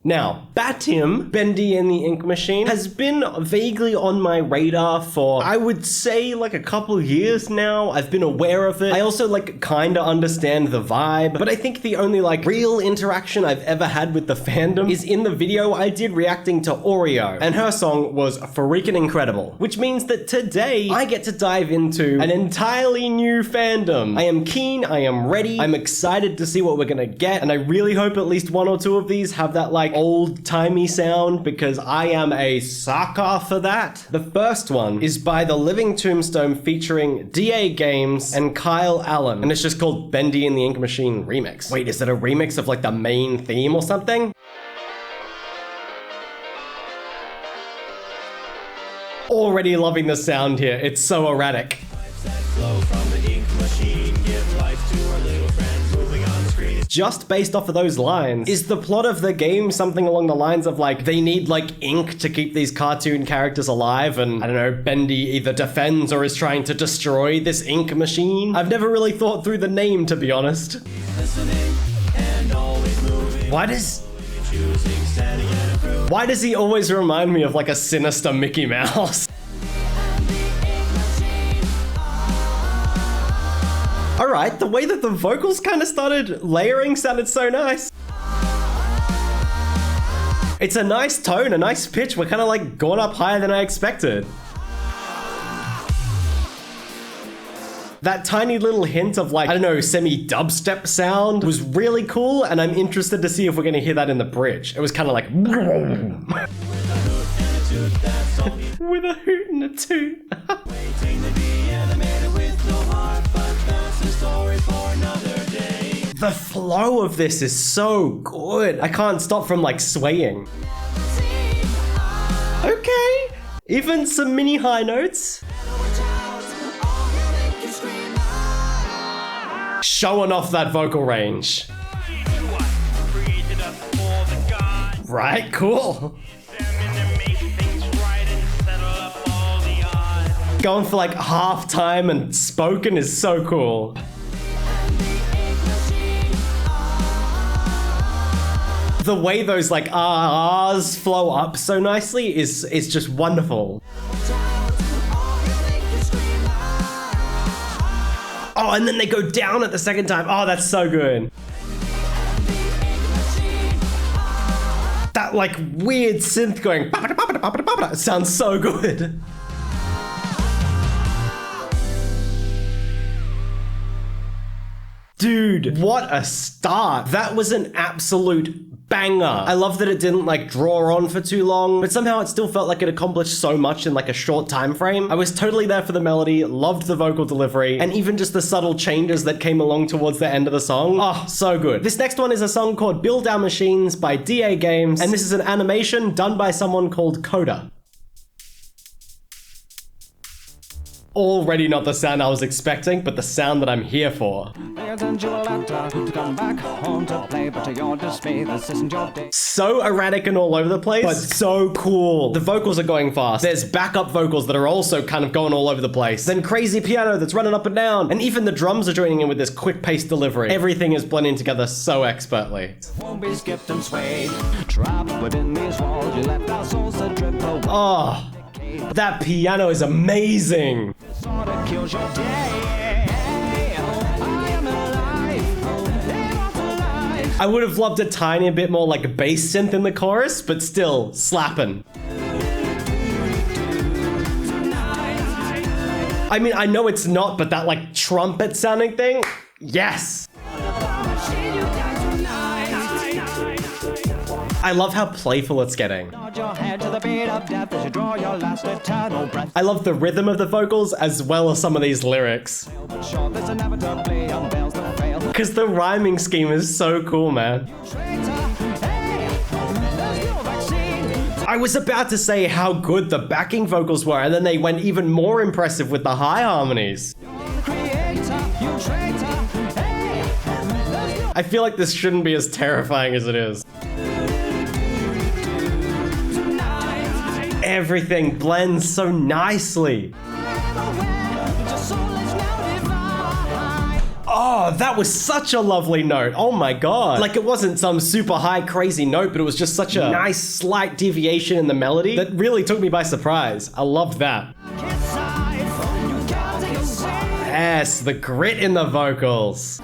Now, Batim, Bendy and the Ink Machine, has been vaguely on my radar for, I would say, like a couple years now. I've been aware of it. I also kinda understand the vibe, but I think the only real interaction I've ever had with the fandom is in the video I did reacting to Oreo, and her song was freaking incredible, which means that today I get to dive into an entirely new fandom. I am keen, I am ready, I'm excited to see what we're gonna get, and I really hope at least one or two of these have that old-timey sound, because I am a sucker for that. The first one is by the Living Tombstone featuring DAGames and Kyle Allen, and it's just called Bendy and the Ink Machine Remix. Wait, is it a remix of the main theme or something? Already loving the sound here, it's so erratic. Just based off of those lines, is the plot of the game something along the lines of they need ink to keep these cartoon characters alive, and I don't know, Bendy either defends or is trying to destroy this ink machine? I've never really thought through the name, to be honest. Why does he always remind me of a sinister Mickey Mouse? Alright, the way that the vocals kind of started layering sounded so nice. It's a nice tone, a nice pitch. We're kind of going up higher than I expected. That tiny little hint of I don't know, semi-dubstep sound was really cool, and I'm interested to see if we're gonna hear that in the bridge. It was kind of with a hoot and a toot. The flow of this is so good. I can't stop from swaying. Okay, even some mini high notes. Showing off that vocal range. Right, cool. Going for half time and spoken is so cool. The way those ahs flow up so nicely is just wonderful. Oh, and then they go down at the second time. Oh, that's so good. That weird synth going sounds so good. Dude, what a start. That was an absolute banger. I love that it didn't draw on for too long, but somehow it still felt like it accomplished so much in a short time frame. I was totally there for the melody, loved the vocal delivery, and even just the subtle changes that came along towards the end of the song. Oh, so good. This next one is a song called Build Our Machines by DAGames, and this is an animation done by someone called Coda. Already not the sound I was expecting, but the sound that I'm here for. So erratic and all over the place, but so cool. The vocals are going fast. There's backup vocals that are also kind of going all over the place. Then crazy piano that's running up and down. And even the drums are joining in with this quick-paced delivery. Everything is blending together so expertly. Oh. That piano is amazing. I would have loved a tiny bit more bass synth in the chorus, but still slapping. I mean, I know it's not, but that trumpet sounding thing, yes. I love how playful it's getting. I love the rhythm of the vocals as well as some of these lyrics. Because the rhyming scheme is so cool, man. I was about to say how good the backing vocals were, and then they went even more impressive with the high harmonies. I feel like this shouldn't be as terrifying as it is. Everything blends so nicely. Oh, that was such a lovely note. Oh my god. Like, it wasn't some super high crazy note, but it was just such a nice slight deviation in the melody that really took me by surprise. I loved that. Yes, the grit in the vocals.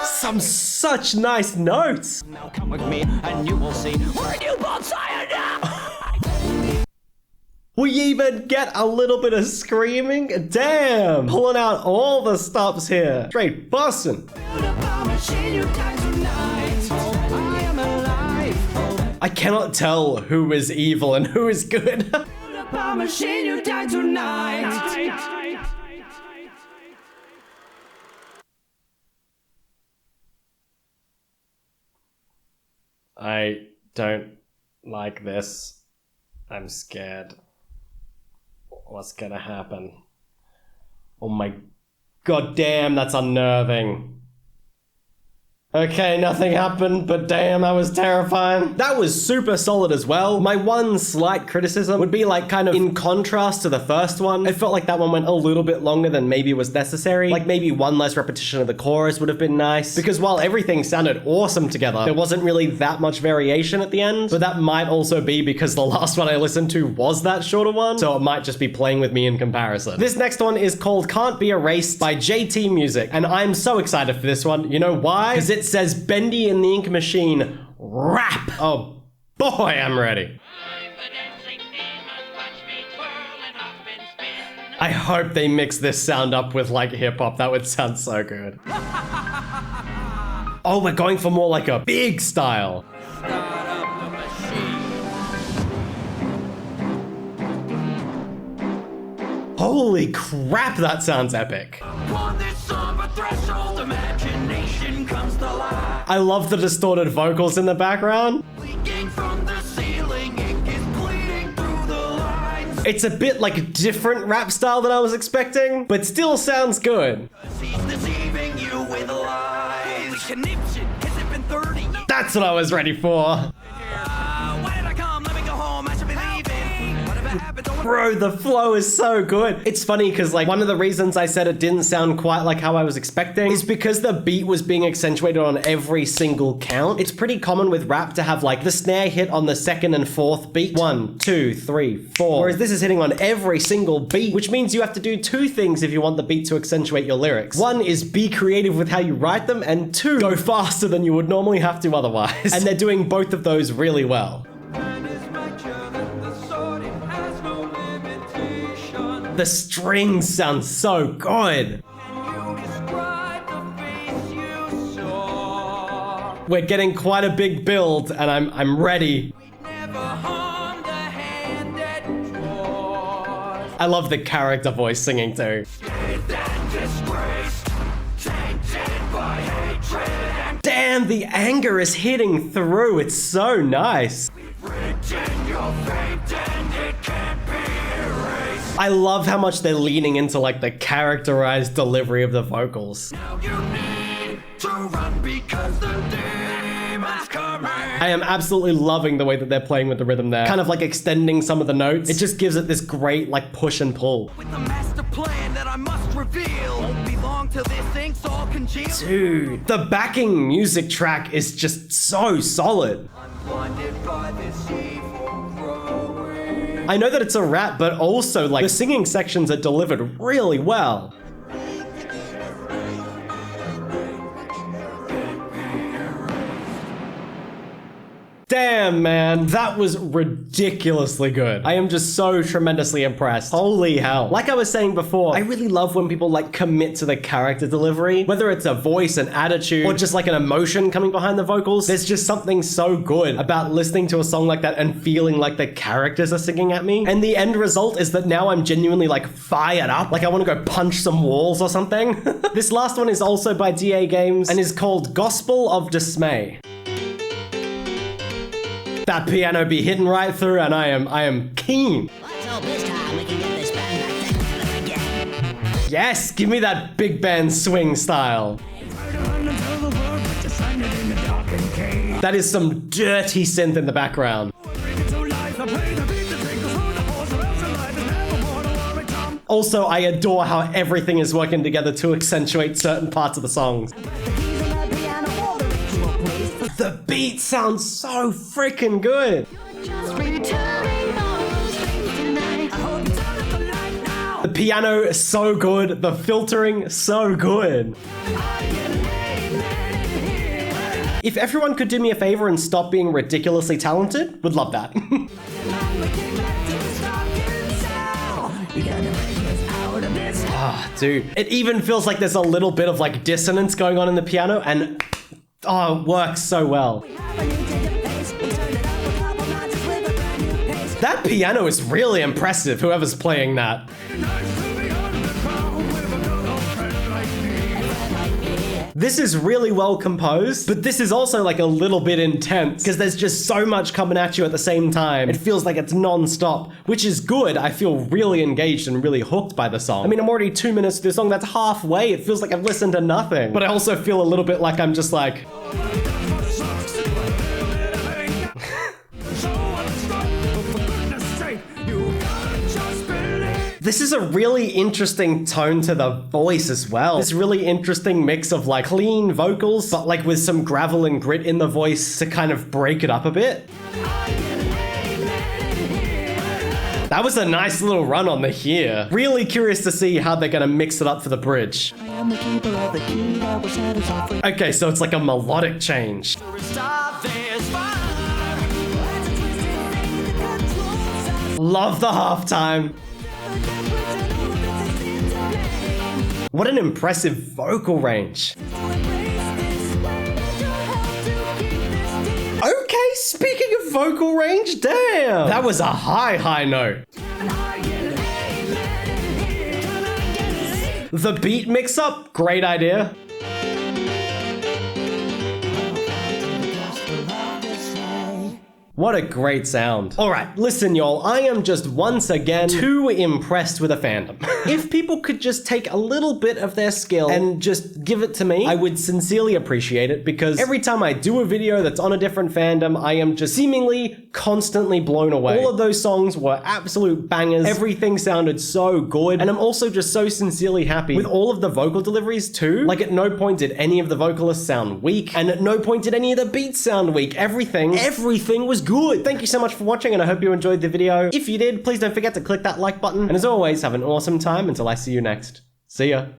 Some such nice notes. Now come with me and you will see where you both We even get a little bit of screaming. Damn, pulling out all the stops here. Straight bussin'. I cannot tell who is evil and who is good. I don't like this. I'm scared. What's gonna happen? Oh my god damn, that's unnerving. Okay, nothing happened, but damn, that was terrifying. That was super solid as well. My one slight criticism would be like kind of in contrast to the first one. I felt like that one went a little bit longer than maybe was necessary. Like maybe one less repetition of the chorus would have been nice. Because while everything sounded awesome together, there wasn't really that much variation at the end. But that might also be because the last one I listened to was that shorter one. So it might just be playing with me in comparison. This next one is called Can't Be Erased by JT Music. And I'm so excited for this one. You know why? Because it says Bendy and the Ink Machine rap. Oh boy, I'm ready. I hope they mix this sound up with like hip hop. That would sound so good. Oh, we're going for more like a big style. Holy crap, that sounds epic. I love the distorted vocals in the background. It's a bit like a different rap style than I was expecting, but still sounds good. That's what I was ready for. Bro, the flow is so good. It's funny because like one of the reasons I said it didn't sound quite like how I was expecting is because the beat was being accentuated on every single count. It's pretty common with rap to have like the snare hit on the second and fourth beat. 1, 2, 3, 4. Whereas this is hitting on every single beat, which means you have to do two things if you want the beat to accentuate your lyrics. One is be creative with how you write them, and two, go faster than you would normally have to otherwise. And they're doing both of those really well. The strings sound so good. We're getting quite a big build, and I'm ready. I love the character voice singing too. Damn, the anger is hitting through. It's so nice. I love how much they're leaning into like the characterized delivery of the vocals. Now you need to run because the demon's coming. I am absolutely loving the way that they're playing with the rhythm there. Kind of like extending some of the notes. It just gives it this great like push and pull. With the master plan that I must reveal, won't be long till this thing's all congealed. Dude, the backing music track is just so solid. I'm blinded by this evil growing. I know that it's a rap, but also like the singing sections are delivered really well. Damn, man, that was ridiculously good. I am just so tremendously impressed. Holy hell. Like I was saying before, I really love when people like commit to the character delivery, whether it's a voice, an attitude, or just like an emotion coming behind the vocals. There's just something so good about listening to a song like that and feeling like the characters are singing at me. And the end result is that now I'm genuinely like fired up. Like I want to go punch some walls or something. This last one is also by DAGames and is called Gospel of Dismay. That piano be hitting right through, and I am keen. Let's hope this time we can get this band back together again. Yes, give me that big band swing style. That is some dirty synth in the background. Also, I adore how everything is working together to accentuate certain parts of the songs. The beat sounds so freaking good. The piano is so good. The filtering, so good. If everyone could do me a favor and stop being ridiculously talented, would love that. Dude, it even feels like there's a little bit of like dissonance going on in the piano, and it works so well. That piano is really impressive, whoever's playing that. This is really well composed, but this is also like a little bit intense because there's just so much coming at you at the same time. It feels like it's non-stop, which is good. I feel really engaged and really hooked by the song. I mean, I'm already 2 minutes through the song. That's halfway. It feels like I've listened to nothing. But I also feel a little bit like I'm just like... This is a really interesting tone to the voice as well. This really interesting mix of like clean vocals, but like with some gravel and grit in the voice to kind of break it up a bit. That was a nice little run on the here. Really curious to see how they're gonna mix it up for the bridge. Okay, so it's like a melodic change. Love the halftime. What an impressive vocal range. Okay, speaking of vocal range, damn! That was a high note. The beat mix-up, great idea. What a great sound. All right, listen, y'all, I am just once again too impressed with a fandom. If people could just take a little bit of their skill and just give it to me, I would sincerely appreciate it, because every time I do a video that's on a different fandom, I am just seemingly constantly blown away. All of those songs were absolute bangers. Everything sounded so good. And I'm also just so sincerely happy with all of the vocal deliveries too. Like, at no point did any of the vocalists sound weak, and at no point did any of the beats sound weak. Everything was good. Thank you so much for watching, and I hope you enjoyed the video. If you did, please don't forget to click that like button. And as always, have an awesome time until I see you next. See ya.